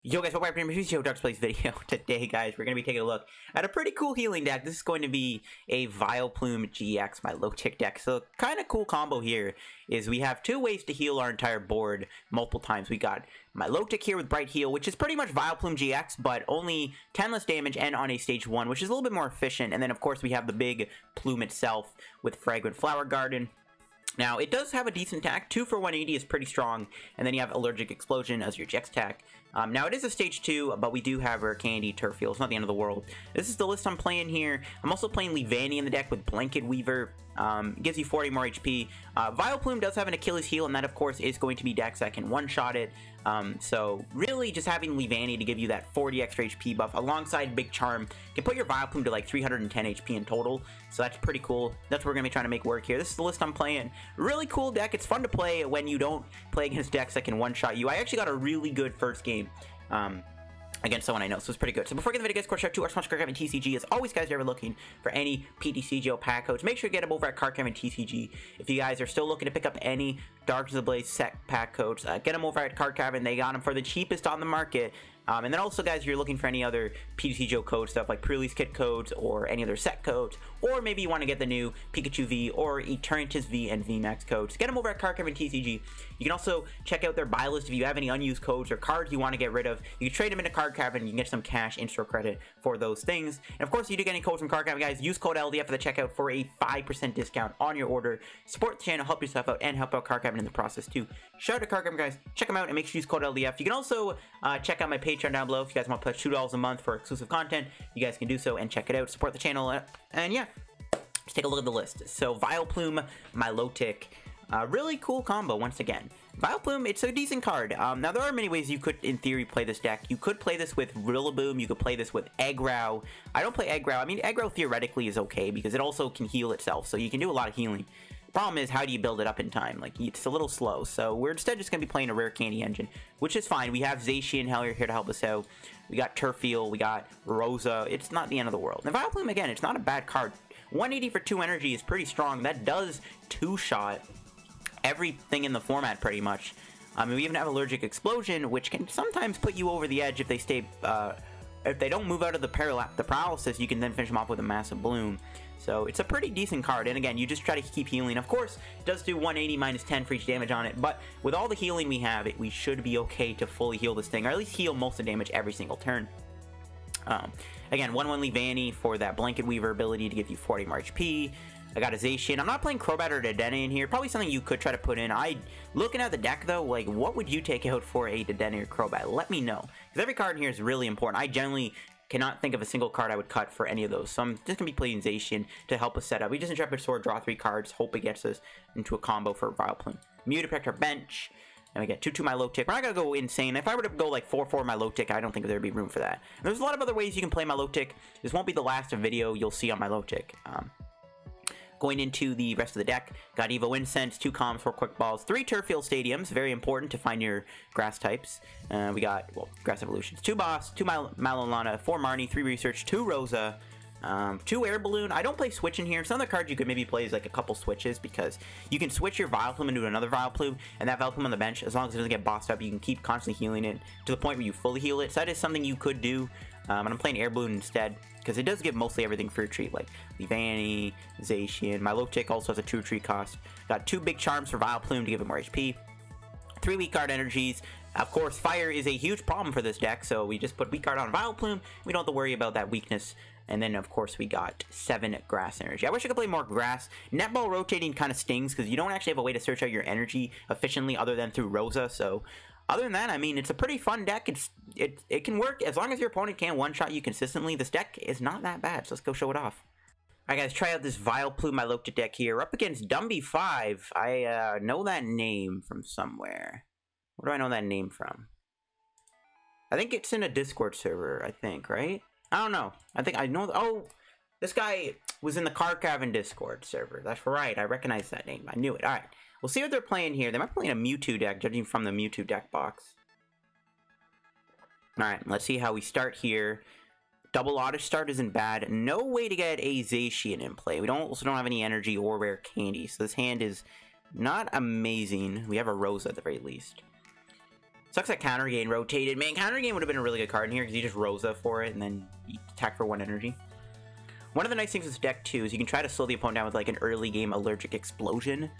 Yo guys, welcome back to the Dark Plays video. Today guys, we're going to be taking a look at a pretty cool healing deck. This is going to be a Vileplume GX, Milotic deck. So kind of cool combo here is we have two ways to heal our entire board multiple times. We got Milotic here with Bright Heal, which is pretty much Vileplume GX, but only 10 less damage and on a stage 1, which is a little bit more efficient. And then of course we have the big plume itself with Fragrant Flower Garden. Now, it does have a decent attack. 2 for 180 is pretty strong. And then you have Allergic Explosion as your GX attack. Now, it is a stage 2, but we do have Rare Candy, Turf Field. It's not the end of the world. This is the list I'm playing here. I'm also playing Leavanny in the deck with Blanket Weaver. Gives you 40 more HP. Vileplume does have an Achilles heel, and that, of course, is going to be decks that can one-shot it. So, really, just having Leavanny to give you that 40 extra HP buff alongside Big Charm can put your Vileplume to like 310 HP in total. So that's pretty cool. That's what we're going to be trying to make work here. This is the list I'm playing. Really cool deck. It's fun to play when you don't play against decks that can one-shot you. I actually got a really good first game against someone I know, so it's pretty good. So before we get the video, guys, of course, shout out to our sponsor, Card Cavern TCG. As always, guys, if you're ever looking for any PTCGO pack codes, make sure you get them over at Card Cavern TCG. If you guys are still looking to pick up any Dark of the Blaze set pack codes, get them over at Card Cavern. They got them for the cheapest on the market. And then also, guys, if you're looking for any other PTCGO code stuff like pre-release kit codes or any other set codes, or maybe you want to get the new Pikachu V or Eternatus V and VMAX codes, get them over at Card Cavern TCG. You can also check out their buy list if you have any unused codes or cards you want to get rid of. You can trade them into Card Cavern and you can get some cash in-store credit for those things. And of course, if you do get any codes from Card Cavern, guys, use code LDF for the checkout for a 5% discount on your order. Support the channel, help yourself out, and help out Card Cavern in the process too. Shout out to Card Cavern, guys. Check them out and make sure you use code LDF. You can also check out my Patreon down below if you guys want to put $2 a month for exclusive content. You guys can do so and check it out. Support the channel, and yeah, let's take a look at the list. So Vileplume, Milotic, really cool combo once again. Vileplume, it's a decent card. Now there are many ways you could, in theory, play this deck. You could play this with Rillaboom. You could play this with Eggrow. I don't play Eggrow. I mean, Eggrow theoretically is okay because it also can heal itself, so you can do a lot of healing. Problem is, how do you build it up in time? Like, it's a little slow, so we're instead just going to be playing a Rare Candy engine, which is fine. We have Zacian Hellier here to help us out. We got Turffield, we got Rosa. It's not the end of the world. And Vileplume, again, it's not a bad card. 180 for 2 energy is pretty strong. That does 2-shot everything in the format, pretty much. I mean, we even have Allergic Explosion, which can sometimes put you over the edge if they stay, if they don't move out of the paralysis, you can then finish them off with a Massive Bloom. So it's a pretty decent card, and again, you just try to keep healing. Of course, it does do 180 minus 10 for each damage on it, but with all the healing we have, we should be okay to fully heal this thing, or at least heal most of the damage every single turn. Again, 1/1 Leavanny for that Blanket Weaver ability to give you 40 more HP. I got a Zacian. I'm not playing Crobat or Dedenne in here. Probably something you could try to put in. Looking at the deck, though, like, what would you take out for a Dedenne or Crobat? Let me know. Because every card in here is really important. I generally cannot think of a single card I would cut for any of those. So I'm just going to be playing Zacian to help us set up. We just Intrepid Sword, draw 3 cards, hope it gets us into a combo for Vileplume. Mew to protect our bench. And we get 2/2 Milotic. We're not going to go insane. If I were to go like 4/4 Milotic, I don't think there'd be room for that. And there's a lot of other ways you can play Milotic. This won't be the last video you'll see on Milotic. Going into the rest of the deck, got Evo Incense, 2 Calms, 4 Quick Balls, 3 Turffield Stadiums, very important to find your grass types. We got, well, Grass Evolutions, 2 Boss, 2 Malolana, 4 Marnie, 3 Research, 2 Rosa, 2 Air Balloon. I don't play Switch in here. Some of the cards you could maybe play is like a couple switches, because you can switch your Vileplume into another Vileplume, and that Vileplume on the bench, as long as it doesn't get bossed up, you can keep constantly healing it to the point where you fully heal it. So that is something you could do. And I'm playing Air Balloon instead, because it does give mostly everything for your treat, like Leavanny, Zacian. Milotic also has a 2 treat cost. Got 2 Big Charms for Vileplume to give it more HP. 3 weak card energies. Of course, fire is a huge problem for this deck, so we just put weak card on Vileplume. We don't have to worry about that weakness. And then, of course, we got 7 grass energy. I wish I could play more grass. Netball rotating kind of stings, because you don't actually have a way to search out your energy efficiently other than through Rosa, so other than that, I mean, it's a pretty fun deck. It can work as long as your opponent can't one-shot you consistently. This deck is not that bad, so let's go show it off. Alright guys, try out this Vileplume Milotic deck here. We're up against Dumby5. I know that name from somewhere. Where do I know that name from? I think it's in a Discord server, I think, right? I don't know. I think I know. Oh, this guy was in the Card Cavern Discord server. That's right. I recognize that name. I knew it. Alright. We'll see what they're playing here. They might be playing a Mewtwo deck, judging from the Mewtwo deck box. Alright, let's see how we start here. Double Oddish start isn't bad. No way to get a Zacian in play. We also don't have any energy or Rare Candy, so this hand is not amazing. We have a Rosa at the very least. Sucks that Counter Gain rotated. Man, Counter Gain would have been a really good card in here because you just Rosa for it and then you attack for 1 energy. One of the nice things with this deck, too, is you can try to slow the opponent down with, like, an early game Allergic Explosion.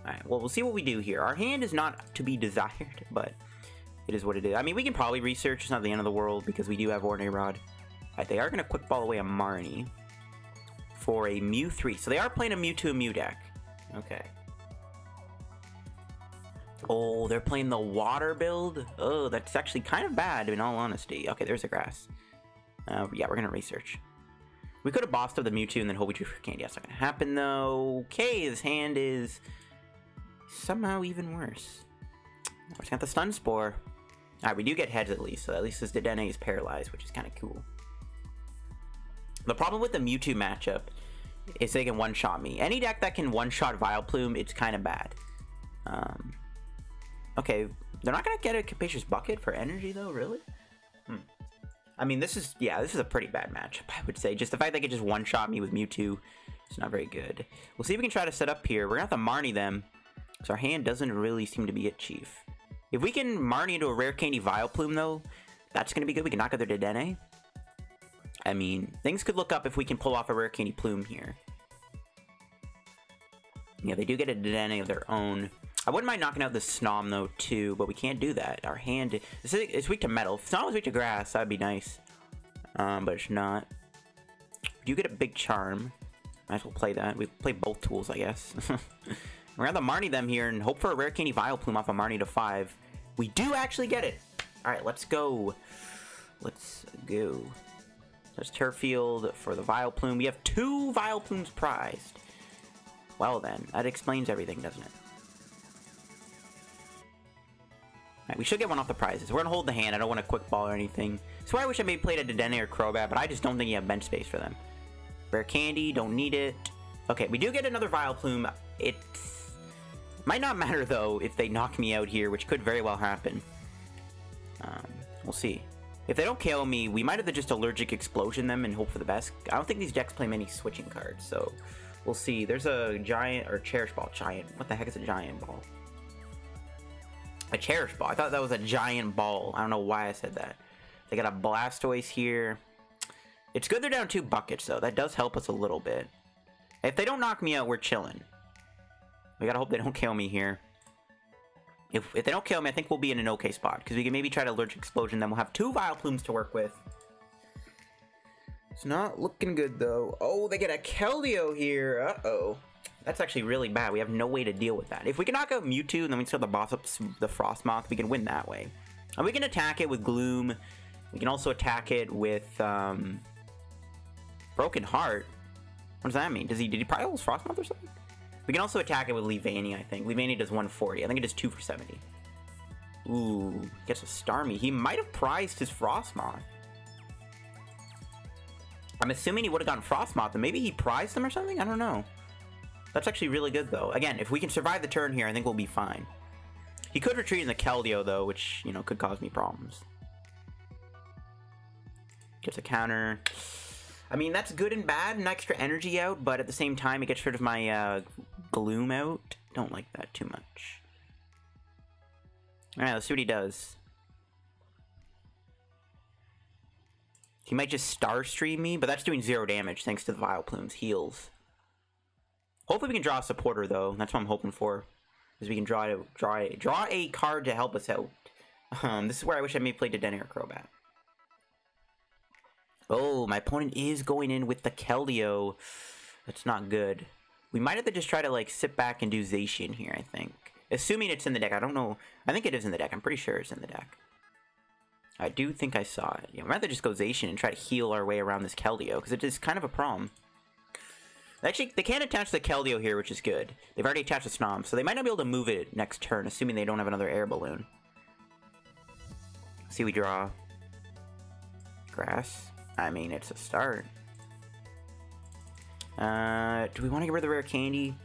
Alright, well, we'll see what we do here. Our hand is not to be desired, but it is what it is. I mean, we can probably research. It's not the end of the world because we do have Ordinary Rod. Alright, they are going to Quick Ball away a Marnie for a Mew 3. So they are playing a Mewtwo and Mew deck. Okay. Oh, they're playing the water build? Oh, that's actually kind of bad, in all honesty. Okay, there's a grass. Yeah, we're going to research. We could have bossed up the Mewtwo and then hope we drew for candy. That's not going to happen, though. Okay, his hand is somehow even worse. He's got the Stun Spore. Alright, we do get heads at least, so at least his Dedenne is paralyzed, which is kind of cool. The problem with the Mewtwo matchup is they can one-shot me. Any deck that can one-shot Vileplume, it's kind of bad. Okay, they're not going to get a Capacious Bucket for energy, though, really? I mean, this is a pretty bad matchup, I would say. Just the fact they could just one-shot me with Mewtwo is not very good. We'll see if we can try to set up here. We're going to have to Marnie them, so our hand doesn't really seem to be it, Chief. If we can Marnie into a Rare Candy Vileplume, though, that's going to be good. We can knock out their Dedenne. I mean, things could look up if we can pull off a Rare Candy Plume here. Yeah, they do get a Dedenne of their own. I wouldn't mind knocking out the Snom, though, too, but we can't do that. Our hand is weak to metal. If Snom was weak to grass, that'd be nice. But it's not. We do get a big charm. Might as well play that. We play both tools, I guess. We're gonna have to Marnie them here and hope for a Rare Candy Vileplume off a Marnie to 5. We do actually get it! Alright, let's go. Let's go. There's Turf Field for the Vileplume. We have 2 Vileplumes prized. Well then, that explains everything, doesn't it? Alright, we should get one off the prizes. We're gonna hold the hand. I don't want a Quick Ball or anything. So I wish I maybe played a Dedenne or Crobat, but I just don't think you have bench space for them. Rare Candy, don't need it. Okay, we do get another Vileplume. It might not matter, though, if they knock me out here, which could very well happen. We'll see. If they don't KO me, we might have to just Allergic Explosion them and hope for the best. I don't think these decks play many switching cards, so we'll see. There's a Giant, or Cherish Ball. Giant. What the heck is a Giant Ball? A Cherish Ball. I thought that was a Giant Ball. I don't know why I said that. They got a Blastoise here. It's good they're down 2 buckets, though. That does help us a little bit. If they don't knock me out, we're chilling. We gotta hope they don't kill me here. If they don't kill me, I think we'll be in an okay spot. Because we can maybe try to Allergic Explosion, then we'll have 2 Vileplumes to work with. It's not looking good, though. Oh, they get a Keldeo here. Uh-oh. That's actually really bad. We have no way to deal with that. If we can knock out Mewtwo, and then we still have to boss up the Frostmoth, we can win that way. And we can attack it with Gloom. We can also attack it with, Broken Heart. What does that mean? Did he probably hold Frostmoth or something? We can also attack it with Leavanny, I think. Leavanny does 140. I think it does 2 for 70. Ooh, gets a Starmie. He might have prized his Frostmoth. I'm assuming he would have gotten Frostmoth, and maybe he prized them or something? I don't know. That's actually really good, though. Again, if we can survive the turn here, I think we'll be fine. He could retreat in the Keldeo, though, which, you know, could cause me problems. Gets a counter. I mean, that's good and bad, an extra energy out, but at the same time, it gets rid of my Gloom out. Don't like that too much. Alright, let's see what he does. He might just Star Stream me, but that's doing 0 damage thanks to the Vileplume's heals. Hopefully we can draw a supporter, though. That's what I'm hoping for. Is we can draw a card to help us out. This is where I wish I maybe played Dedenne or Crobat. Oh, my opponent is going in with the Keldeo. That's not good. We might have to just try to, like, sit back and do Zacian here, I think. Assuming it's in the deck. I don't know. I think it is in the deck. I'm pretty sure it's in the deck. I do think I saw it. Yeah, we might have to just go Zacian and try to heal our way around this Keldeo, because it is kind of a problem. Actually, they can't attach the Keldeo here, which is good. They've already attached the Snom, so they might not be able to move it next turn, assuming they don't have another air balloon. See, we draw grass. I mean, it's a start. Do we want to get rid of the Rare Candy?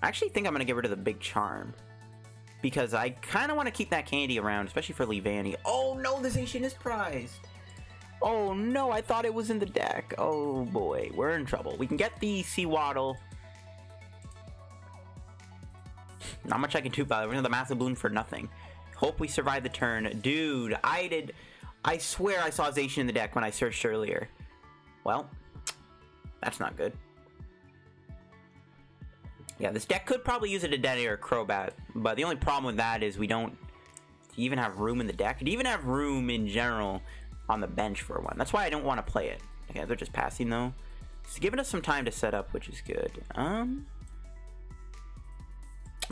I actually think I'm going to get rid of the Big Charm. Because I kind of want to keep that candy around, especially for Leavanny. Oh no, the Zacian is prized! Oh no, I thought it was in the deck. Oh boy, we're in trouble. We can get the Sewaddle. Not much I can do about it. We're going to the Massive Balloon for nothing. Hope we survive the turn. Dude, I swear I saw Zacian in the deck when I searched earlier. Well, that's not good. Yeah, this deck could probably use a Dedenne or a Crobat, but the only problem with that is we don't even have room in the deck. And even have room in general on the bench for one. That's why I don't want to play it. Okay, they're just passing though. It's giving us some time to set up, which is good. I'm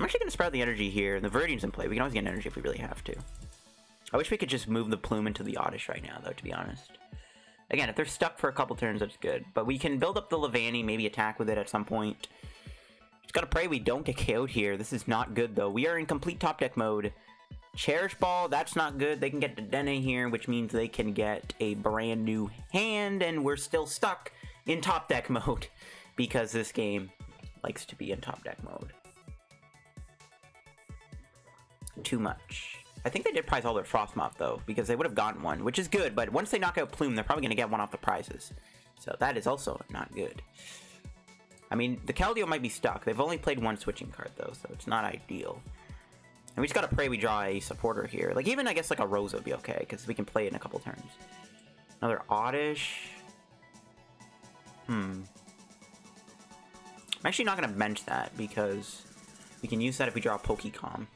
actually going to sprout the energy here. The Viridian's in play. We can always get an energy if we really have to. I wish we could just move the Plume into the Oddish right now, though, to be honest. Again, if they're stuck for a couple turns, that's good. But we can build up the Levani, maybe attack with it at some point. Just gotta pray we don't get KO'd here. This is not good, though. We are in complete top deck mode. Cherish Ball, that's not good. They can get Dedenne here, which means they can get a brand new hand, and we're still stuck in top deck mode because this game likes to be in top deck mode. Too much. I think they did prize all their Frostmoth, though, because they would have gotten one, which is good, but once they knock out Plume, they're probably going to get one off the prizes. So that is also not good. I mean, the Keldeo might be stuck. They've only played one switching card, though, so it's not ideal. And we just gotta pray we draw a supporter here. Like, even, I guess, like a Rosa would be okay, because we can play it in a couple turns. Another Oddish. I'm actually not gonna bench that, because we can use that if we draw a Pokecom.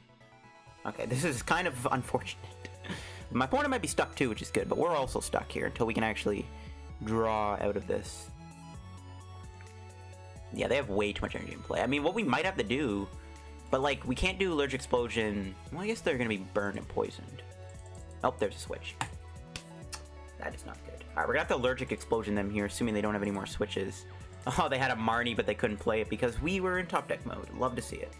Okay, this is kind of unfortunate. My opponent might be stuck too, which is good, but we're also stuck here until we can actually draw out of this. Yeah, they have way too much energy in play. I mean, what we might have to do, but like, we can't do Allergic Explosion. Well, I guess they're gonna be burned and poisoned. Oh, there's a switch. That is not good. Alright, we're gonna have to Allergic Explosion them here, assuming they don't have any more switches. Oh, they had a Marnie, but they couldn't play it because we were in top deck mode. Love to see it.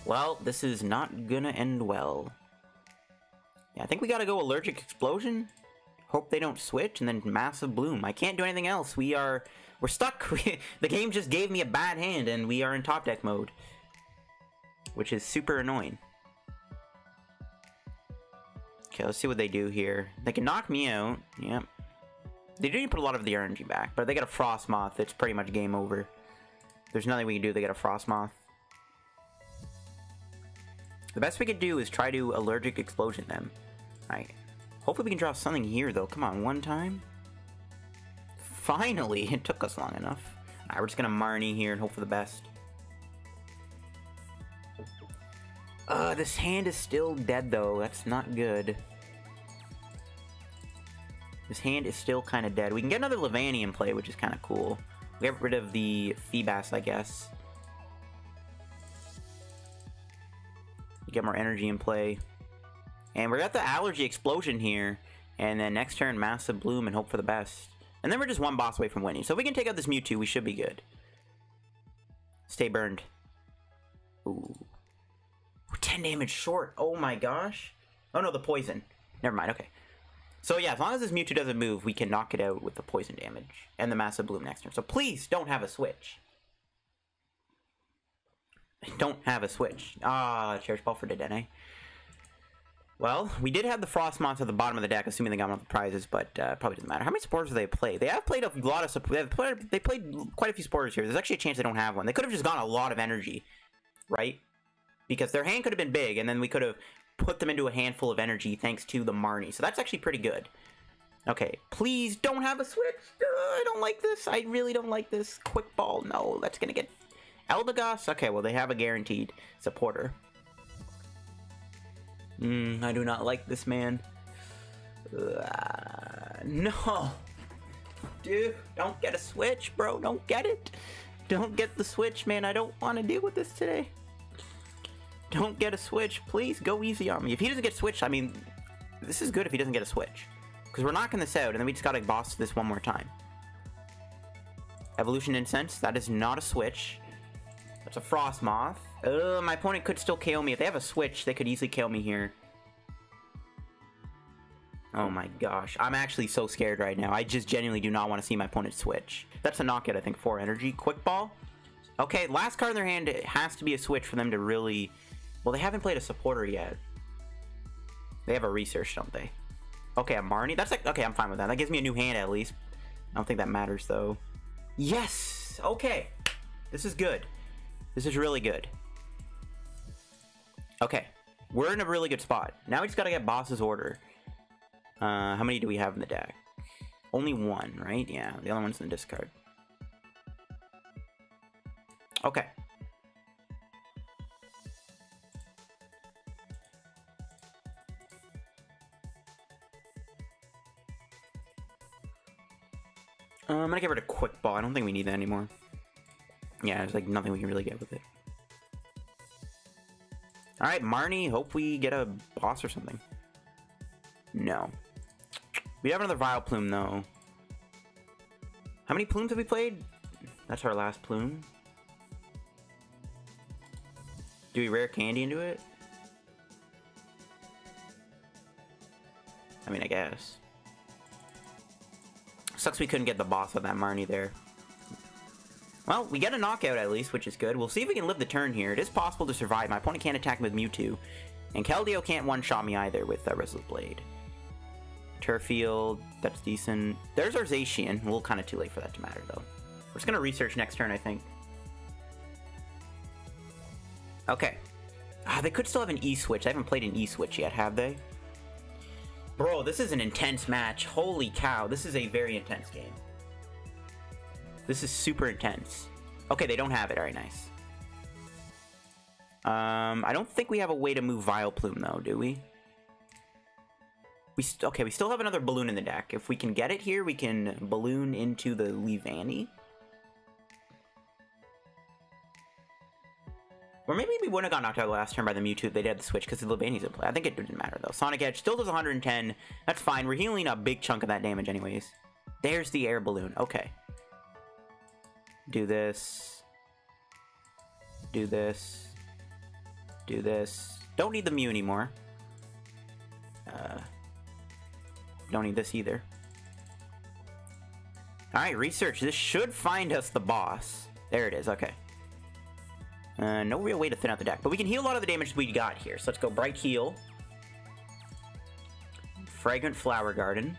Well, this is not gonna end well. Yeah, I think we gotta go Allergic Explosion. Hope they don't switch, and then Massive Bloom. I can't do anything else. We're stuck. The game just gave me a bad hand, and we are in top deck mode. Which is super annoying. Okay, let's see what they do here. They can knock me out. Yep. They didn't put a lot of the RNG back, but if they get a Frostmoth, it's pretty much game over. There's nothing we can do. They get a Frostmoth. The best we could do is try to Allergic Explosion them. Alright. Hopefully we can draw something here, though. Come on, one time. Finally! It took us long enough. Alright, we're just gonna Marnie here and hope for the best. This hand is still dead, though. That's not good. This hand is still kind of dead. We can get another Levani in play, which is kind of cool. We'll get rid of the Feebas, I guess. Get more energy in play. And we're at the Allergy Explosion here. And then next turn, Massive Bloom and hope for the best. And then we're just one boss away from winning. So if we can take out this Mewtwo, we should be good. Stay burned. Ooh. We're 10 damage short. Oh my gosh. Oh no, the poison. Never mind, okay. So yeah, as long as this Mewtwo doesn't move, we can knock it out with the poison damage. And the Massive Bloom next turn. So please don't have a switch. Don't have a switch. Ah, Cherish Ball for Dedenne. Well, we did have the Frostmoth at the bottom of the deck, assuming they got one of the prizes, but probably doesn't matter. How many supporters do they play? They have played a lot of they played quite a few supporters here. There's actually a chance they don't have one. They could have just gone a lot of energy, right? Because their hand could have been big, and then we could have put them into a handful of energy thanks to the Marnie. So that's actually pretty good. Okay, please don't have a switch. I don't like this. I really don't like this. Quick Ball, no, that's gonna get... Eldegoss? Okay, well, they have a guaranteed supporter. I do not like this, man. No! Dude, don't get a switch, bro. Don't get it. Don't get the switch, man. I don't want to deal with this today. Don't get a switch. Please, go easy on me. If he doesn't get switched, I mean, this is good if he doesn't get a switch. Because we're knocking this out, and then we just gotta boss this one more time. Evolution Incense. That is not a switch. That's a Frostmoth. My opponent could still KO me. If they have a switch, they could easily KO me here. Oh my gosh. I'm actually so scared right now. I just genuinely do not want to see my opponent switch. That's a knockout, I think. 4 energy. Quick Ball. Okay, last card in their hand, it has to be a switch for them to really... Well, they haven't played a supporter yet. They have a research, don't they? Okay, a Marnie. That's like... Okay, I'm fine with that. That gives me a new hand, at least. I don't think that matters, though. Yes! Okay. This is good. This is really good. Okay, we're in a really good spot. Now we just gotta get Boss's Order. How many do we have in the deck? Only one, right? Yeah, the other one's in the discard. Okay. I'm gonna get rid of Quick Ball. I don't think we need that anymore. Yeah, there's like nothing we can really get with it. Alright, Marnie, hope we get a boss or something. No. We have another Vileplume, though. How many plumes have we played? That's our last plume. Do we rare candy into it? I mean, I guess. Sucks we couldn't get the boss of that Marnie there. Well, we get a knockout at least, which is good. We'll see if we can live the turn here. It is possible to survive. My opponent can't attack me with Mewtwo. And Keldeo can't one-shot me either with Resolute Blade. Turfield, that's decent. There's our Zacian. A little kind of too late for that to matter, though. We're just going to research next turn, I think. Okay. They could still have an E-Switch. I haven't played an E-Switch yet, have they? Bro, this is an intense match. Holy cow. This is a very intense game. This is super intense. Okay, they don't have it. Alright, nice. I don't think we have a way to move Vileplume, though, do we? Okay, we still have another balloon in the deck. If we can get it here, we can balloon into the Leavanny. Or maybe we wouldn't have got knocked out last turn by the Mewtwo if they did the switch, because the Leavanny's in play. I think it didn't matter, though. Sonic Edge still does 110. That's fine. We're healing a big chunk of that damage anyways. There's the air balloon. Okay. Do this. Do this. Do this. Don't need the Mew anymore. Don't need this either. Alright, research. This should find us the boss. There it is. Okay. No real way to thin out the deck. But we can heal a lot of the damage we got here. So let's go Bright Heal. Fragrant Flower Garden.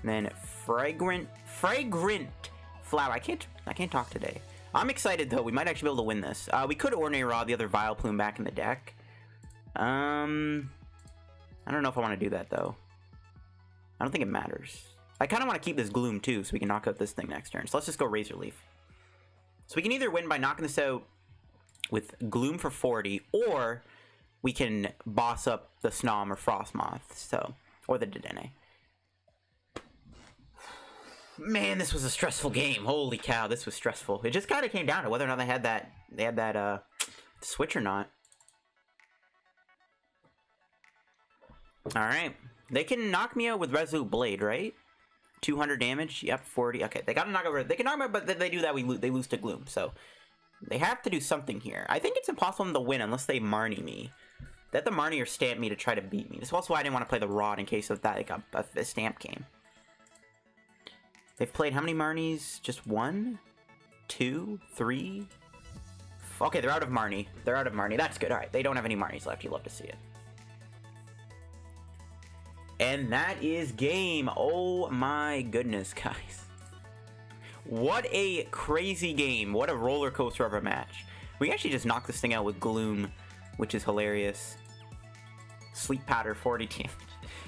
And then Fragrant Flower. I can't talk today. I'm excited though. We might actually be able to win this. We could Ordinary Raw the other Vileplume back in the deck. I don't know if I want to do that though. I don't think it matters. I kind of want to keep this Gloom too, so we can knock out this thing next turn. So let's just go Razor Leaf. So we can either win by knocking this out with Gloom for 40, or we can boss up the Snom or Frostmoth, so, or the Dedenne. Man, this was a stressful game. Holy cow, this was stressful. It just kind of came down to whether or not they had that switch or not. Alright. They can knock me out with Resolute Blade, right? 200 damage? Yep, 40. Okay, they gotta knock over. They can knock me out, but they do that, they lose to Gloom. So, they have to do something here. I think it's impossible to win unless they Marnie me. They have to Marnie or Stamp me to try to beat me. This is also why I didn't want to play the Rod in case of that, like a Stamp came. They've played how many Marnies? Just 1? 2? 3? Okay, they're out of Marnie. They're out of Marnie. That's good. Alright, they don't have any Marnies left. You love to see it. And that is game. Oh my goodness, guys. What a crazy game. What a roller coaster of a match. We actually just knocked this thing out with Gloom, which is hilarious. Sleep Powder, 40 damage.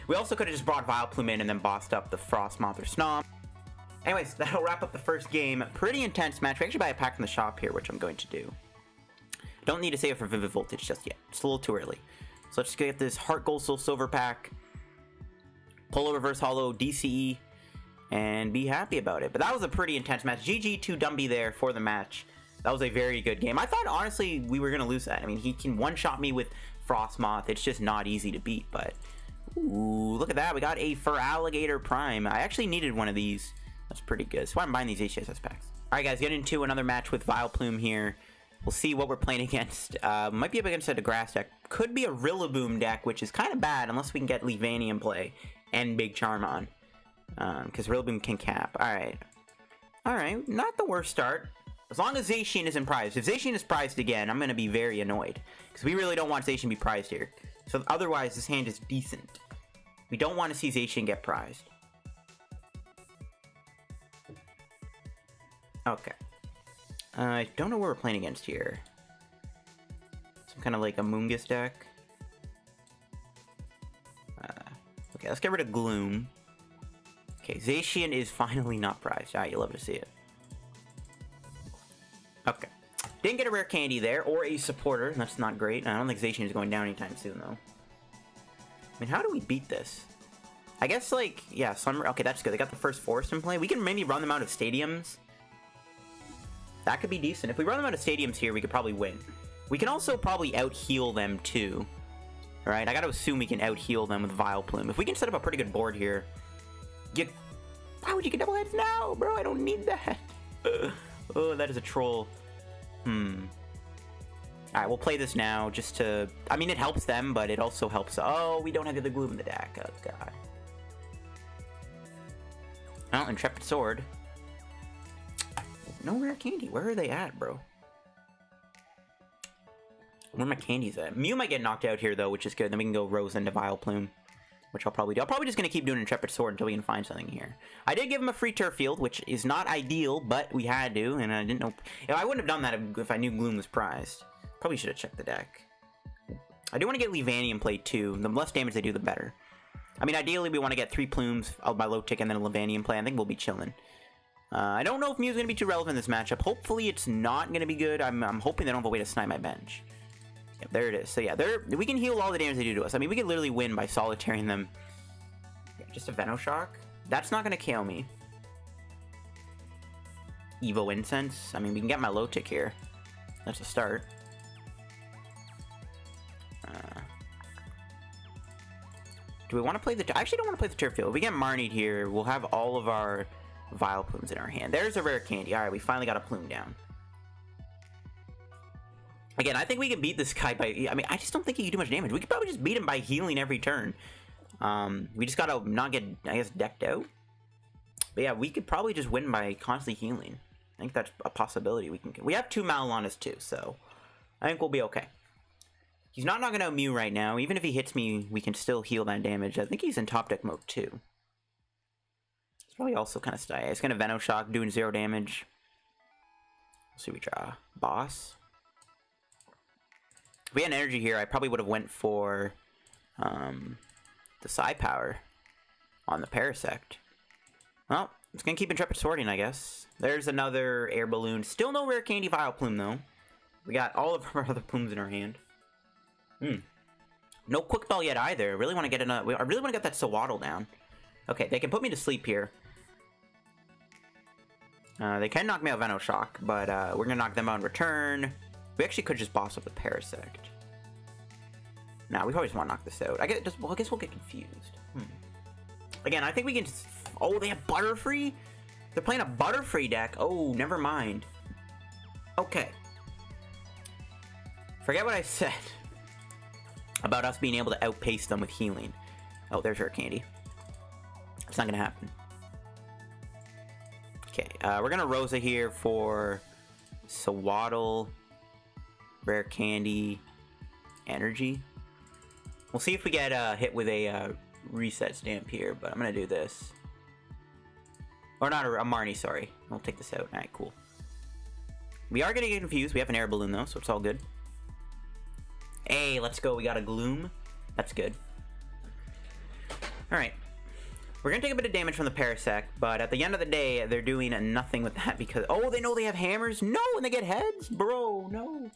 We also could have just brought Vileplume in and then bossed up the Frostmoth or Snom. Anyways, that'll wrap up the first game. Pretty intense match. We actually buy a pack from the shop here, which I'm going to do. Don't need to save it for Vivid Voltage just yet. It's a little too early. So let's just get this Heart Gold Soul Silver pack. Pull a Reverse Hollow, DCE, and be happy about it. But that was a pretty intense match. GG to Dumby there for the match. That was a very good game. I thought, honestly, we were going to lose that. I mean, he can one-shot me with Frostmoth. It's just not easy to beat, but... Ooh, look at that. We got a Feraligatr Prime. I actually needed one of these. That's pretty good. So I'm buying these HSS packs. Alright, guys, get into another match with Vileplume here. We'll see what we're playing against. Might be up against a Degrass deck. Could be a Rillaboom deck, which is kind of bad unless we can get Leavanny in play. And Big Charm on. Because Rillaboom can cap. Alright. Alright, not the worst start. As long as Zacian isn't prized. If Zacian is prized again, I'm going to be very annoyed. Because we really don't want Zacian to be prized here. So otherwise, this hand is decent. We don't want to see Zacian get prized. Okay. I don't know what we're playing against here. kind of like a Moongus deck. Okay, let's get rid of Gloom. Okay, Zacian is finally not prized. Alright, you love to see it. Okay. Didn't get a rare candy there, or a supporter. That's not great. I don't think Zacian is going down anytime soon, though. I mean, how do we beat this? I guess, like, yeah, Summer... Okay, that's good. They got the first Forest in play. We can maybe run them out of stadiums. That could be decent. If we run them out of stadiums here, we could probably win. We can also probably out-heal them, too. Alright, I gotta assume we can out-heal them with Vileplume. If we can set up a pretty good board here... Why would you get double heads now, bro? I don't need that. Oh, that is a troll. Alright, we'll play this now just to... I mean, it helps them, but it also helps... Oh, we don't have the other Gloom in the deck. Oh, God. Oh, Intrepid Sword. No rare candy. Where are they at, bro? Where are my candies at? Mew might get knocked out here, though, which is good. Then we can go Rose into Vileplume, which I'll probably do. I'm probably just going to keep doing Intrepid Sword until we can find something here. I did give him a free Turf Field, which is not ideal, but we had to, and I didn't know... I wouldn't have done that if I knew Gloom was prized. Probably should have checked the deck. I do want to get Levanium play, too. The less damage they do, the better. I mean, ideally, we want to get 3 Plumes out by low tick and then a Levanium play. I think we'll be chilling. I don't know if Mew's going to be too relevant in this matchup. Hopefully, it's not going to be good. I'm hoping they don't have a way to snipe my bench. Yep, there it is. So, yeah, we can heal all the damage they do to us. I mean, we could literally win by solitarying them. Yeah, just a Venoshock? That's not going to KO me. Evo Incense? I mean, we can get my low tick here. That's a start. Do we want to play the... I actually don't want to play the Turf Field. If we get Marnied here, we'll have all of our Vileplumes in our hand. There's a rare candy. Alright, we finally got a plume down. Again, I think we can beat this guy by... I mean, I just don't think he can do much damage. We could probably just beat him by healing every turn. We just gotta not get, I guess, decked out. But yeah, we could probably just win by constantly healing. I think that's a possibility. We have 2 Malanas too, so I think we'll be okay. He's not knocking out Mew right now. Even if he hits me, we can still heal that damage. I think he's in top deck mode too. It's probably also kind of style. It's gonna Venoshock, doing 0 damage. Let's see, we draw Boss. If we had energy here, I probably would have went for the Psi Power on the Parasect. Well, it's gonna keep Intrepid Swording, I guess. There's another Air Balloon. Still no rare candy Vileplume, though. We got all of our other plumes in our hand. No Quick Bell yet either. I really want to get another... I really want to get that Sewaddle down. Okay, they can put me to sleep here. They can knock me out Venoshock, but we're gonna knock them out in return. We actually could just boss up the Parasect. Nah, we probably just want to knock this out. I guess we'll get confused. Again, I think we can just... Oh, they have Butterfree? They're playing a Butterfree deck. Oh, never mind. Okay. Forget what I said about us being able to outpace them with healing. Oh, there's her candy. It's not gonna happen. Okay, we're gonna Rosa here for Sewaddle, rare candy, energy. We'll see if we get hit with a reset stamp here, but I'm gonna do this. Or not, a Marnie, sorry. We'll take this out. Alright, cool. We are gonna get confused. We have an Air Balloon though, so it's all good. Hey, let's go. We got a Gloom. That's good. Alright. We're gonna take a bit of damage from the Parasect, but at the end of the day, they're doing nothing with that because... Oh, they know they have hammers? No, and they get heads? Bro, no.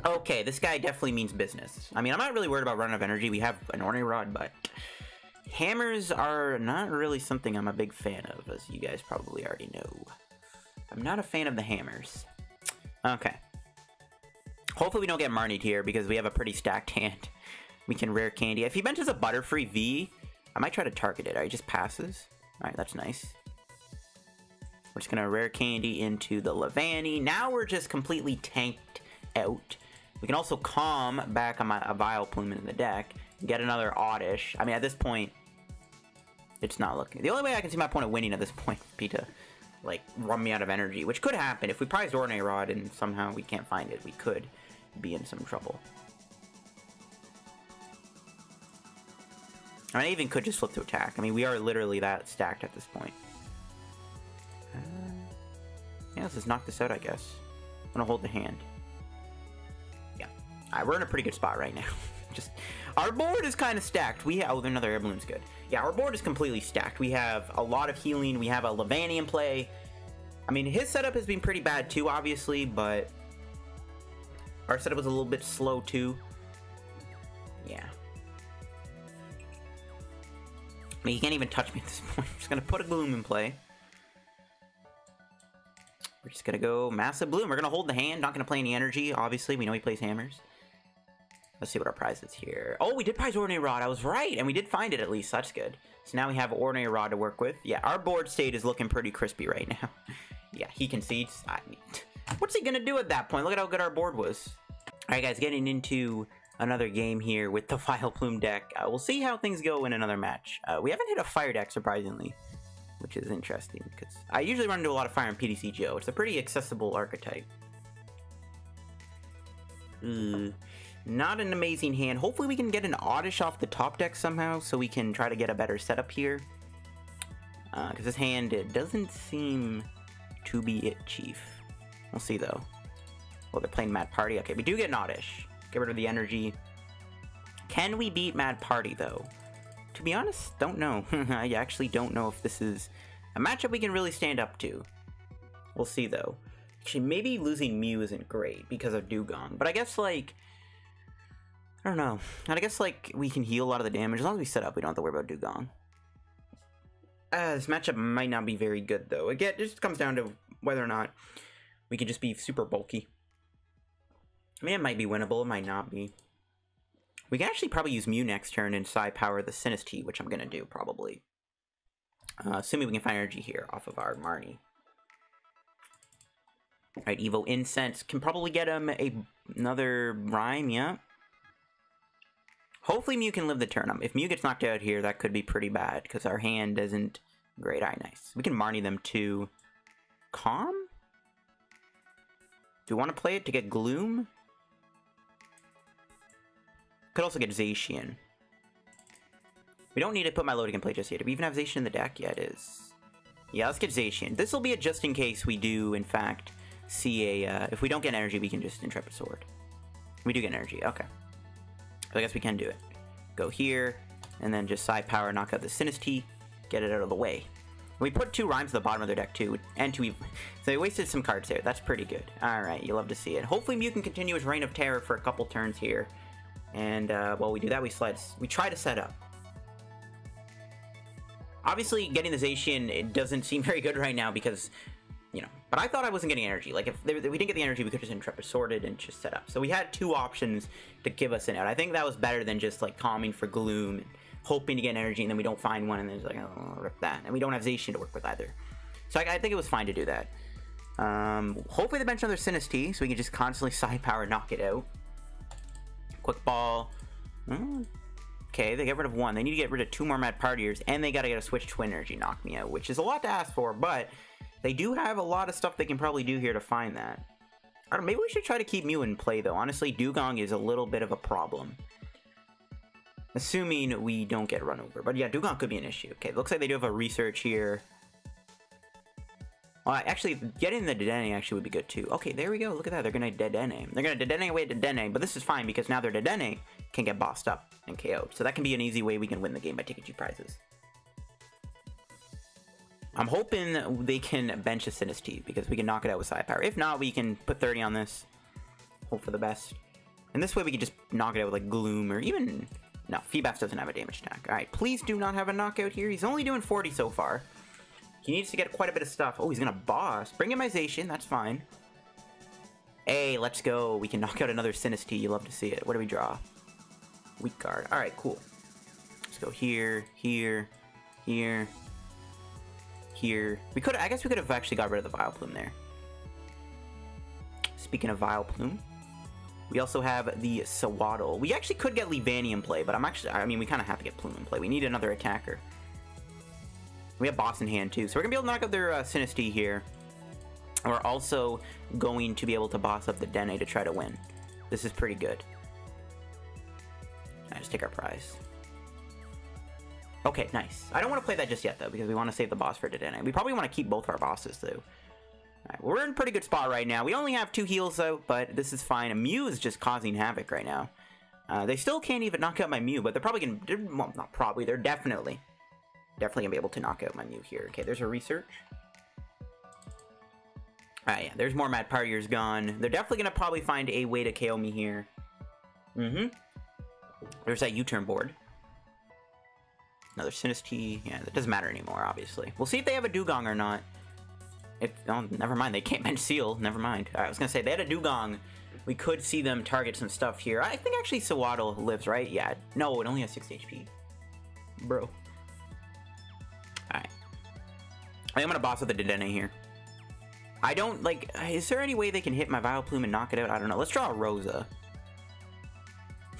Okay, this guy definitely means business. I mean, I'm not really worried about run of energy. We have an Ornery Rod, but... Hammers are not really something I'm a big fan of, as you guys probably already know. I'm not a fan of the hammers. Okay. Hopefully we don't get Marnied here, because we have a pretty stacked hand. We can rare candy. If he benches a Butterfree V, I might try to target it. Alright, he just passes. Alright, that's nice. We're just gonna rare candy into the Levani. Now we're just completely tanked out. We can also calm back on a Vileplume in the deck. Get another Oddish. I mean, at this point, it's not looking... The only way I can see my opponent winning at this point would be to, like, run me out of energy, which could happen. If we prized Ornery Rod and somehow we can't find it, we could be in some trouble. I even could just flip to attack. I mean, we are literally that stacked at this point. Yeah, let's just knock this out, I guess. I'm gonna hold the hand. We're in a pretty good spot right now. Just our board is kind of stacked. Oh, another air balloon's good. Yeah, our board is completely stacked. We have a lot of healing. We have a Levani in play. I mean, his setup has been pretty bad too, obviously, but our setup was a little bit slow too. Yeah. I mean, he can't even touch me at this point. I'm just gonna put a Gloom in play. We're just gonna go massive Bloom. We're gonna hold the hand. Not gonna play any energy. Obviously, we know he plays hammers. Let's see what our prize is here. Oh, we did prize Ordinary Rod. I was right, and we did find it at least. That's good. So now we have Ordinary Rod to work with. Yeah, our board state is looking pretty crispy right now. Yeah, he concedes. What's he gonna do at that point? Look at how good our board was. All right, guys, getting into another game here with the Vileplume deck. We'll see how things go in another match. We haven't hit a fire deck, surprisingly, which is interesting, because I usually run into a lot of fire in PDC Joe. It's a pretty accessible archetype. Not an amazing hand. Hopefully we can get an Oddish off the top deck somehow, so we can try to get a better setup here. Because this hand, it doesn't seem to be it, Chief. We'll see, though. Well, they're playing Mad Party. Okay, we do get an Oddish. Get rid of the energy. Can we beat Mad Party, though? To be honest, don't know. I actually don't know if this is a matchup we can really stand up to. We'll see, though. Actually, maybe losing Mew isn't great because of Dewgong. But I guess, like, I don't know. I guess, like, we can heal a lot of the damage. As long as we set up, we don't have to worry about Dewgong. This matchup might not be very good, though. Again, it just comes down to whether or not we can just be super bulky. I mean, it might be winnable. It might not be. We can actually probably use Mew next turn and Psy Power the Sinistee, which I'm going to do, probably. Assuming we can find energy here off of our Marnie. Alright, Evo Incense. Can probably get him another Rhyme, yeah. Hopefully Mew can live the turn. If Mew gets knocked out here, that could be pretty bad, because our hand isn't great. Alright, nice. We can Marnie them to Calm? Do we want to play it to get Gloom? Could also get Zacian. We don't need to put Milotic in play just yet. Do we even have Zacian in the deck? Yeah, it is. Yeah, let's get Zacian. This will be a just in case we do, in fact, see a... if we don't get energy, we can just Intrepid Sword. We do get energy. Okay. So I guess we can do it. Go here, and then just Psy Power, knock out the Sinistee, get it out of the way. We put 2 Rhymes at the bottom of their deck, too, and 2 so they wasted some cards there. That's pretty good. Alright, you love to see it. Hopefully Mew can continue his Reign of Terror for a couple turns here. And, while we do that, we try to set up. Obviously, getting the Zacian, it doesn't seem very good right now because, you know, but I thought I wasn't getting energy. Like, if we didn't get the energy, we could just Intrepid Sorted and just set up. So we had 2 options to give us an out. I think that was better than just, like, calming for Gloom and hoping to get energy, and then we don't find one, and then it's like, oh, rip that. And we don't have Zacian to work with either. So I think it was fine to do that. Hopefully they bench another Sinistee, so we can just constantly Psy Power knock it out. Quick Ball. Okay, they get rid of 1. They need to get rid of 2 more Mad Partiers, and they gotta get a Switch Twin Energy knock me out, which is a lot to ask for, but they do have a lot of stuff they can probably do here to find that. I don't know, maybe we should try to keep Mew in play, though. Honestly, Dewgong is a little bit of a problem. Assuming we don't get run over. But yeah, Dewgong could be an issue. Okay, looks like they do have a Research here. Well, actually, getting the Dedenne actually would be good, too. Okay, there we go. Look at that. They're going to Dedenne. They're going to Dedenne away Dedenne, but this is fine because now their Dedenne can get bossed up and KO'd. So that can be an easy way we can win the game by taking 2 prizes. I'm hoping they can bench a Sinistee because we can knock it out with Psy Power. If not, we can put 30 on this. Hope for the best. And this way we can just knock it out with, like, Gloom or even... No, Feebas doesn't have a damage attack. Alright, please do not have a knockout here. He's only doing 40 so far. He needs to get quite a bit of stuff. Oh, he's gonna boss. Bring in my Zacian, that's fine. Hey, let's go. We can knock out another Sinistee. You love to see it. What do we draw? Weak card. Alright, cool. Let's go here, here, here, here. I guess we could have actually got rid of the Vileplume there. Speaking of Vileplume, we also have the Sewaddle. We actually could get Levani in play, but I mean, we kind of have to get Plume in play. We need another attacker. We have Boss in hand, too. So we're going to be able to knock out their Sinistee here. And we're also going to be able to boss up the Dene to try to win. This is pretty good. Alright, just take our prize. Okay, nice. I don't want to play that just yet, though, because we want to save the boss for Dedenne. We probably want to keep both our bosses, though. Alright, we're in a pretty good spot right now. We only have 2 heals, though, but this is fine. And Mew is just causing havoc right now. They still can't even knock out my Mew, but they're probably gonna... Well, not probably. They're definitely gonna be able to knock out my Mew here. Okay, there's a research. Alright, yeah, there's more Mad Partiers gone. They're definitely gonna probably find a way to KO me here. There's that U-turn board. Another Sinistea. Yeah, that doesn't matter anymore, obviously. We'll see if they have a Dugong or not. Oh, never mind. They can't bench Seal. Never mind. Alright, I was gonna say, they had a Dugong. We could see them target some stuff here. I think actually Sewaddle lives, right? Yeah. No, it only has 6 HP. Bro. Alright. I'm gonna boss with the Dedenne here. I don't, like... Is there any way they can hit my Vileplume and knock it out? I don't know. Let's draw a Rosa.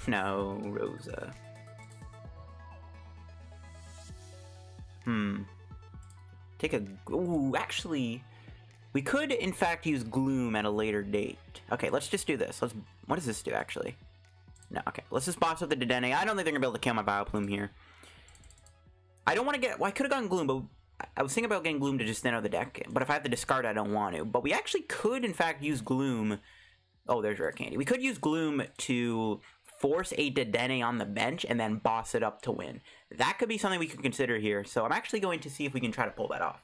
No, Rosa. Take a... Ooh, actually... We could, in fact, use Gloom at a later date. Okay, let's just do this. What does this do, actually? No, okay. Let's just boss with the Dedenne. I don't think they're going to be able to kill my Vileplume here. I don't want to get... Well, I could have gotten Gloom, but I was thinking about getting Gloom to just thin out the deck. But if I have to discard, I don't want to. But we actually could, in fact, use Gloom... Oh, there's Rare Candy. We could use Gloom to force a Dedenne on the bench and then boss it up to win. That could be something we could consider here. So I'm actually going to see if we can try to pull that off.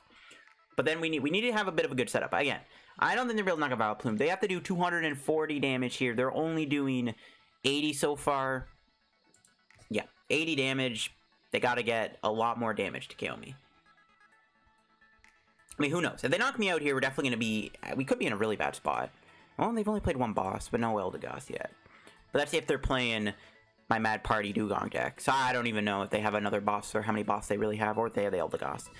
But then we need to have a bit of a good setup. Again, I don't think they're able to knock out Vileplume. They have to do 240 damage here. They're only doing 80 so far. Yeah, 80 damage. They got to get a lot more damage to KO me. I mean, who knows? If they knock me out here, we're definitely going to be... We could be in a really bad spot. Well, they've only played 1 boss, but no Eldegoss yet. But that's if they're playing my Mad Party Dugong deck. So I don't even know if they have another boss or how many bosses they really have, or if they have the Eldegoss.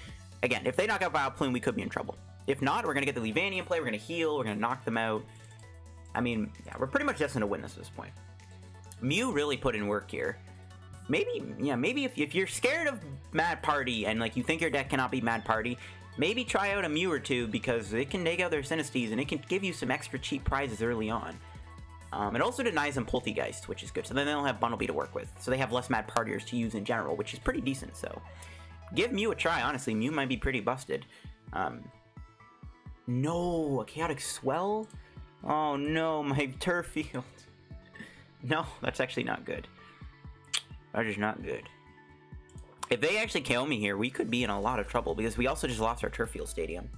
Again, if they knock out Vileplume, we could be in trouble. If not, we're going to get the Leavanny in play, we're going to heal, we're going to knock them out. I mean, yeah, we're pretty much destined to win this at this point. Mew really put in work here. Maybe, yeah, maybe if you're scared of Mad Party and, like, you think your deck cannot be Mad Party, maybe try out a Mew or two, because it can take out their Sinistées, and it can give you some extra cheap prizes early on. It also denies them Poltegeist, which is good, so then they don't have Bunnelby to work with. So they have less Mad Partiers to use in general, which is pretty decent, so... Give Mew a try, honestly. Mew might be pretty busted. No, a Chaotic Swell? Oh no, my Turf Field. No, that's actually not good. That is not good. If they actually KO me here, we could be in a lot of trouble, because we also just lost our Turf Field Stadium.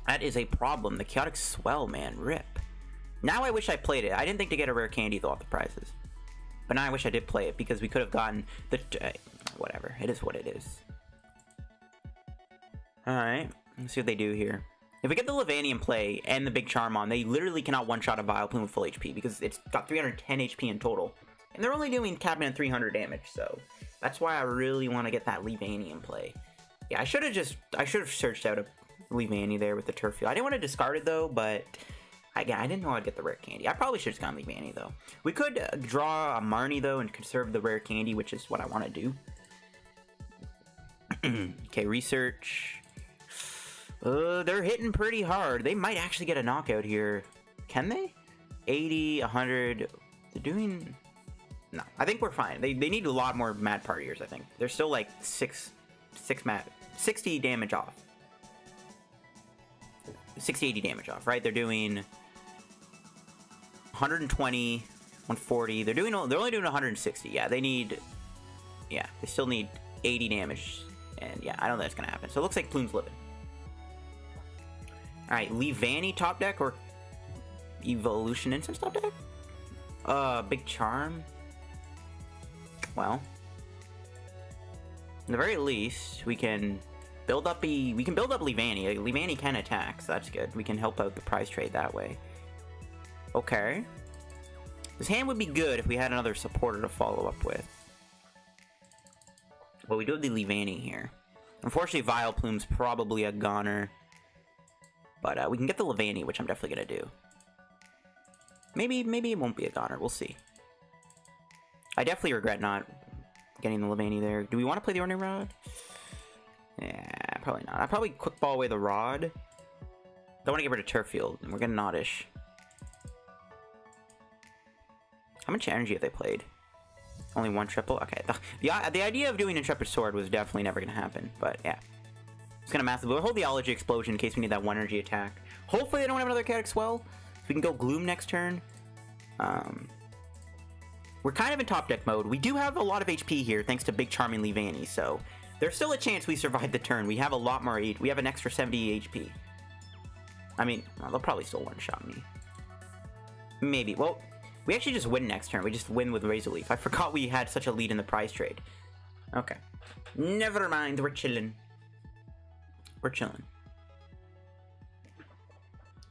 That is a problem. The Chaotic Swell, man. Rip. Now I wish I played it. I didn't think to get a Rare Candy, though, off the prizes. But now I wish I did play it, because we could have gotten the... whatever. It is what it is. Alright. Let's see what they do here. If we get the Leavanny in play and the Big Charm, they literally cannot one-shot a Vileplume with full HP, because it's got 310 HP in total. And they're only doing capping at 300 damage, so... That's why I really want to get that Leavanny in play. Yeah, I should have searched out a Leavanny there with the Turf Field. I didn't want to discard it, though, but... Again, I didn't know I'd get the Rare Candy. I probably should have just gone Leavanny, though. We could draw a Marnie, though, and conserve the Rare Candy, which is what I want to do. Okay, research. They're hitting pretty hard. They might actually get a knockout here. Can they? 80, 100. They're doing... No, I think we're fine. They need a lot more Mad Partiers, I think. They're still, like, 60 damage off. 60, 80 damage off, right? They're doing... 120, 140. They're only doing 160. Yeah, they need... Yeah, they still need 80 damage. And yeah, I don't think that's gonna happen. So it looks like Plume's living. Alright, Leavanny top deck or Evolution Instance top deck? Big Charm. Well, at the very least, we can build up Leavanny. Leavanny can attack, so that's good. We can help out the prize trade that way. Okay. This hand would be good if we had another supporter to follow up with. But we do have the Leavanny here. Unfortunately, Vileplume's probably a goner. But we can get the Leavanny, which I'm definitely going to do. Maybe it won't be a goner. We'll see. I definitely regret not getting the Leavanny there. Do we want to play the Ordinary Rod? Yeah, probably not. I'll probably Quick Ball away the Rod. Don't want to get rid of Turf Field, and we're getting Oddish. How much energy have they played? Only 1 triple? Okay. The idea of doing Intrepid Sword was definitely never going to happen, but yeah. It's gonna massively. We'll hold the Ology Explosion in case we need that 1 energy attack. Hopefully they don't have another Chaotic Swell. So we can go Gloom next turn. We're kind of in top deck mode. We do have a lot of HP here thanks to Big Charming Leavanny, so there's still a chance we survive the turn. We have a lot more. We have an extra 70 HP. I mean, well, they'll probably still one-shot me. Maybe. Well, we actually just win next turn. We just win with Razor Leaf. I forgot we had such a lead in the prize trade. Okay. Never mind. We're chilling. We're chilling.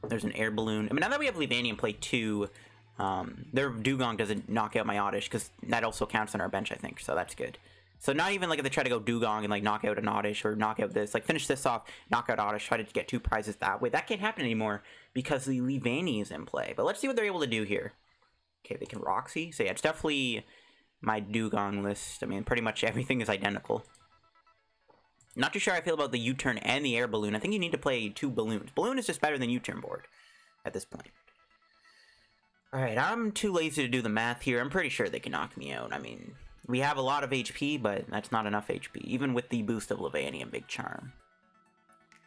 There's an Air Balloon. I mean, now that we have Leavanny in play 2, their Dugong doesn't knock out my Oddish, because that also counts on our bench, I think, so that's good. So not even like if they try to go Dugong and like knock out an Oddish or knock out this, like finish this off, knock out Oddish, try to get 2 prizes that way. That can't happen anymore because the Leavanny is in play. But let's see what they're able to do here. Okay, they can Roxy. So yeah, it's definitely my Dugong list. I mean, pretty much everything is identical. Not too sure how I feel about the U-turn and the Air Balloon. I think you need to play 2 balloons. Balloon is just better than U-turn board at this point. Alright, I'm too lazy to do the math here. I'm pretty sure they can knock me out. I mean, we have a lot of HP, but that's not enough HP. Even with the boost of Leavanny and Big Charm.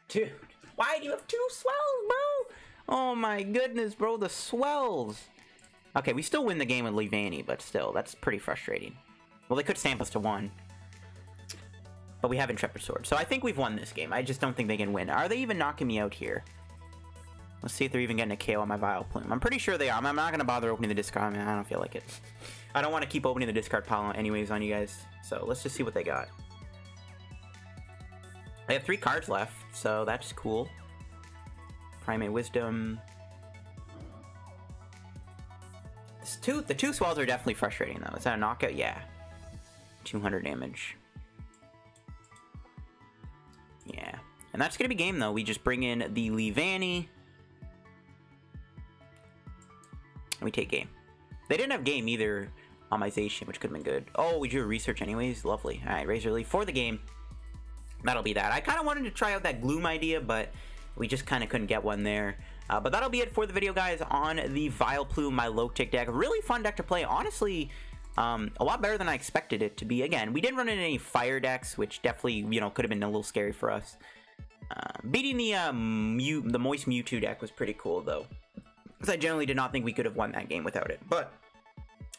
Dude, why do you have 2 swells, bro? Oh my goodness, bro, the swells. Okay, we still win the game with Leavanny, but still, that's pretty frustrating. Well, they could stamp us to 1. But we have Intrepid Sword. So I think we've won this game. I just don't think they can win. Are they even knocking me out here? Let's see if they're even getting a KO on my Vileplume. I'm pretty sure they are. I'm not going to bother opening the discard. I mean, I don't feel like it. I don't want to keep opening the discard pile anyways on you guys. So let's just see what they got. They have 3 cards left, so that's cool. Primate Wisdom. The 2 swells are definitely frustrating, though. Is that a knockout? Yeah. 200 damage. Yeah. And that's going to be game, though. We just bring in the Leavanny. And we take game. They didn't have game either on my Zacian, which could have been good. Oh, we drew research anyways. Lovely. Alright, Razor Leaf for the game. That'll be that. I kind of wanted to try out that Gloom idea, but we just kind of couldn't get one there. But that'll be it for the video, guys, on the Vileplume, my low-tick deck. Really fun deck to play. Honestly, a lot better than I expected it to be. Again, we didn't run into any fire decks, which definitely, you know, could have been a little scary for us. Beating the Moist Mewtwo deck was pretty cool, though. Because I generally did not think we could have won that game without it. But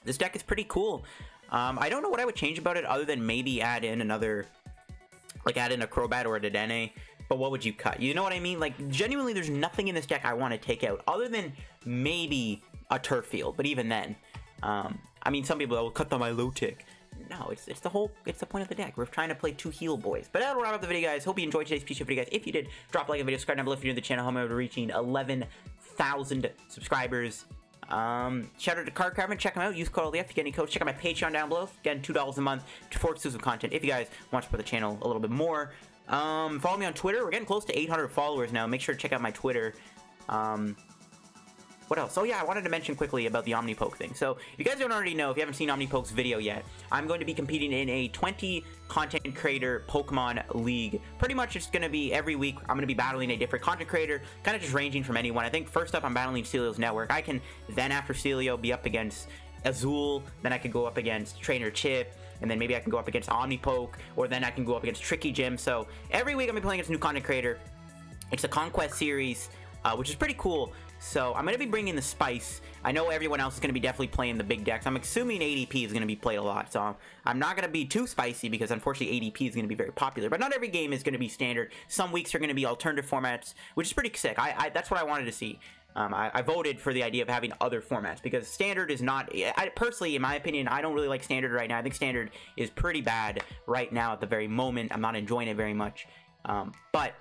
this deck is pretty cool. I don't know what I would change about it other than maybe add in another, like add in a Crobat or a Dedenne. But what would you cut? You know what I mean? Like, genuinely, there's nothing in this deck I want to take out other than maybe a Turf Field. But even then, I mean, some people will cut down my low tick. No, it's the point of the deck. We're trying to play 2 heal boys. But that'll wrap up the video, guys. Hope you enjoyed today's PC video, guys. If you did, drop a like on the video, subscribe down below if you're new to the channel. Help me out to reaching 11,000 subscribers. Shout out to Card Carbon, check them out. Use code LDF to get any codes. Check out my Patreon down below. Again, $2 a month for exclusive content. If you guys want to support the channel a little bit more, follow me on Twitter. We're getting close to 800 followers now. Make sure to check out my Twitter. What else? Oh yeah, I wanted to mention quickly about the Omnipoke thing. So, if you guys don't already know, if you haven't seen Omnipoke's video yet, I'm going to be competing in a 20 content creator Pokemon League. Pretty much it's going to be every week, I'm going to be battling a different content creator, kind of just ranging from anyone. I think first up I'm battling Celio's Network. I can then after Celio be up against Azul, then I could go up against Trainer Chip, and then maybe I can go up against Omnipoke, or then I can go up against Tricky Gym. So, every week I'm going to be playing against a new content creator. It's a Conquest series, which is pretty cool. So, I'm going to be bringing the Spice. I know everyone else is going to be definitely playing the big decks. I'm assuming ADP is going to be played a lot. So, I'm not going to be too spicy because, unfortunately, ADP is going to be very popular. But not every game is going to be standard. Some weeks are going to be alternative formats, which is pretty sick. That's what I wanted to see. I voted for the idea of having other formats because standard is not... personally, in my opinion, I don't really like standard right now. I think standard is pretty bad right now at the very moment. I'm not enjoying it very much. But...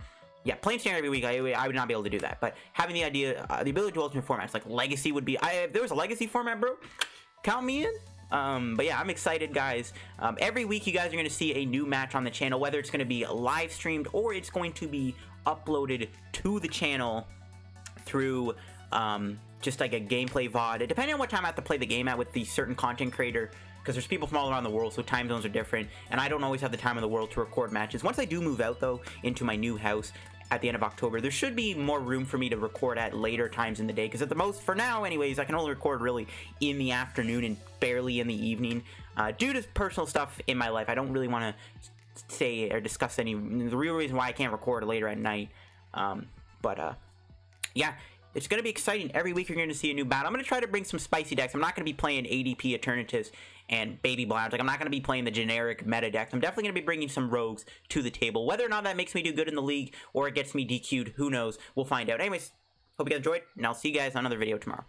yeah, playing standard every week, I would not be able to do that. But having the idea, the ability to alternate formats, like Legacy would be... if there was a Legacy format, bro, count me in. But yeah, I'm excited, guys. Every week, you guys are going to see a new match on the channel, whether it's going to be live streamed or it's going to be uploaded to the channel through just like a gameplay VOD. Depending on what time I have to play the game at with the certain content creator, because there's people from all around the world, so time zones are different, and I don't always have the time in the world to record matches. Once I do move out, though, into my new house at the end of October, there should be more room for me to record at later times in the day, because at the most, for now anyways, I can only record really in the afternoon and barely in the evening. Due to personal stuff in my life, I don't really want to say or discuss the real reason why I can't record later at night. Yeah, it's going to be exciting. Every week you're going to see a new battle. I'm going to try to bring some spicy decks. I'm not going to be playing ADP Eternatus and Baby Blounds. Like, I'm not going to be playing the generic meta decks. I'm definitely going to be bringing some rogues to the table. Whether or not that makes me do good in the league or it gets me DQ'd, who knows? We'll find out. Anyways, hope you guys enjoyed, and I'll see you guys on another video tomorrow.